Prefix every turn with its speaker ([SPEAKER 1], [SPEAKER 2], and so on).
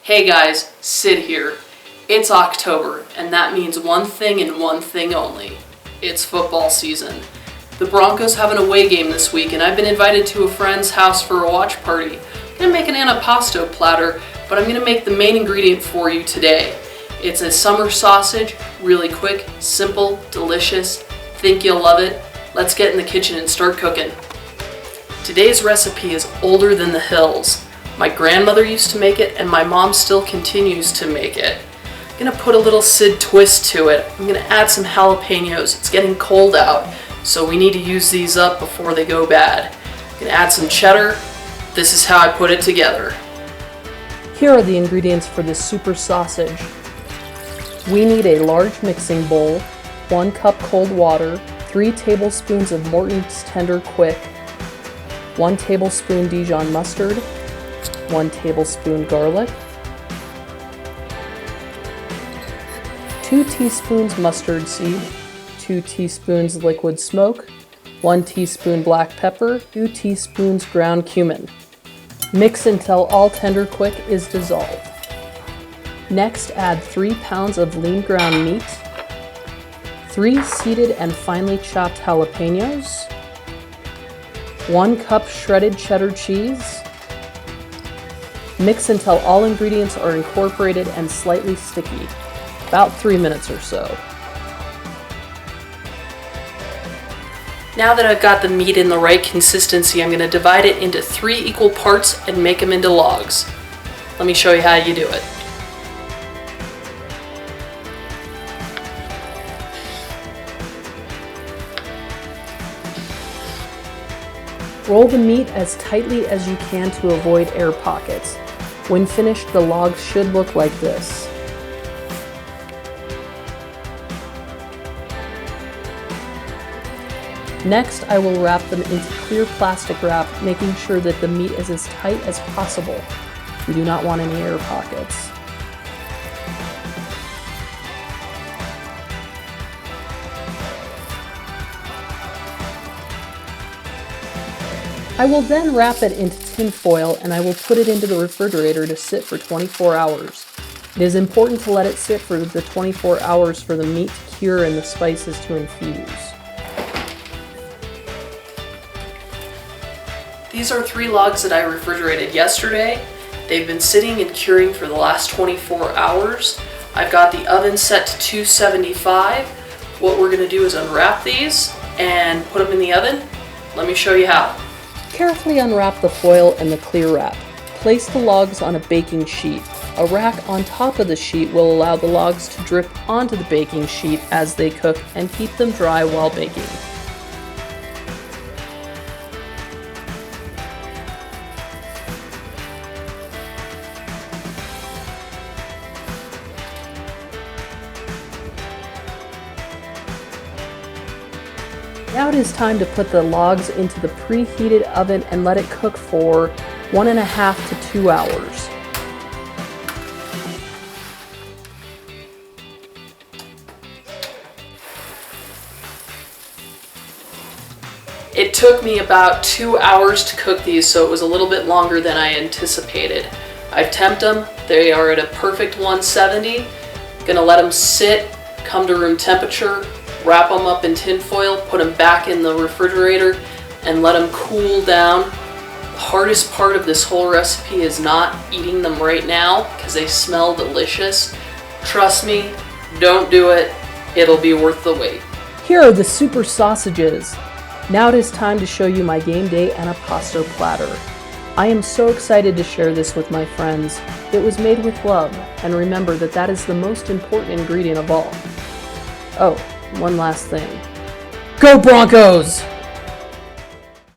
[SPEAKER 1] Hey guys, Sid here. It's October, and that means one thing and one thing only. It's football season. The Broncos have an away game this week, and I've been invited to a friend's house for a watch party. I'm gonna make an antipasto platter, but I'm gonna make the main ingredient for you today. It's a summer sausage, really quick, simple, delicious. Think you'll love it. Let's get in the kitchen and start cooking. Today's recipe is older than the hills. My grandmother used to make it, and my mom still continues to make it. I'm gonna put a little Sid twist to it. I'm gonna add some jalapenos. It's getting cold out, so we need to use these up before they go bad. I'm gonna add some cheddar. This is how I put it together.
[SPEAKER 2] Here are the ingredients for this super sausage. We need a large mixing bowl, 1 cup cold water, 3 tablespoons of Morton's Tender Quick, 1 tablespoon Dijon mustard, 1 tablespoon garlic, 2 teaspoons mustard seed, 2 teaspoons liquid smoke, 1 teaspoon black pepper, 2 teaspoons ground cumin. Mix until all Tender Quick is dissolved. Next, add 3 pounds of lean ground meat, 3 seeded and finely chopped jalapenos, 1 cup shredded cheddar cheese. Mix until all ingredients are incorporated and slightly sticky, about 3 minutes or so.
[SPEAKER 1] Now that I've got the meat in the right consistency, I'm going to divide it into 3 equal parts and make them into logs. Let me show you how you do it.
[SPEAKER 2] Roll the meat as tightly as you can to avoid air pockets. When finished, the logs should look like this. Next, I will wrap them into clear plastic wrap, making sure that the meat is as tight as possible. We do not want any air pockets. I will then wrap it into tin foil, and I will put it into the refrigerator to sit for 24 hours. It is important to let it sit for the 24 hours for the meat to cure and the spices to infuse.
[SPEAKER 1] These are 3 logs that I refrigerated yesterday. They've been sitting and curing for the last 24 hours. I've got the oven set to 275. What we're going to do is unwrap these and put them in the oven. Let me show you how.
[SPEAKER 2] Carefully unwrap the foil and the clear wrap. Place the logs on a baking sheet. A rack on top of the sheet will allow the logs to drip onto the baking sheet as they cook and keep them dry while baking. Now it is time to put the logs into the preheated oven and let it cook for 1.5 to 2 hours.
[SPEAKER 1] It took me about 2 hours to cook these, so it was a little bit longer than I anticipated. I've temped them. They are at a perfect 170. Gonna let them sit, come to room temperature, wrap them up in tin foil, put them back in the refrigerator, and let them cool down. The hardest part of this whole recipe is not eating them right now because they smell delicious. Trust me, don't do it. It'll be worth the wait.
[SPEAKER 2] Here are the super sausages. Now it is time to show you my game day antipasto platter. I am so excited to share this with my friends. It was made with love, and remember that that is the most important ingredient of all. Oh, one last thing. Go Broncos!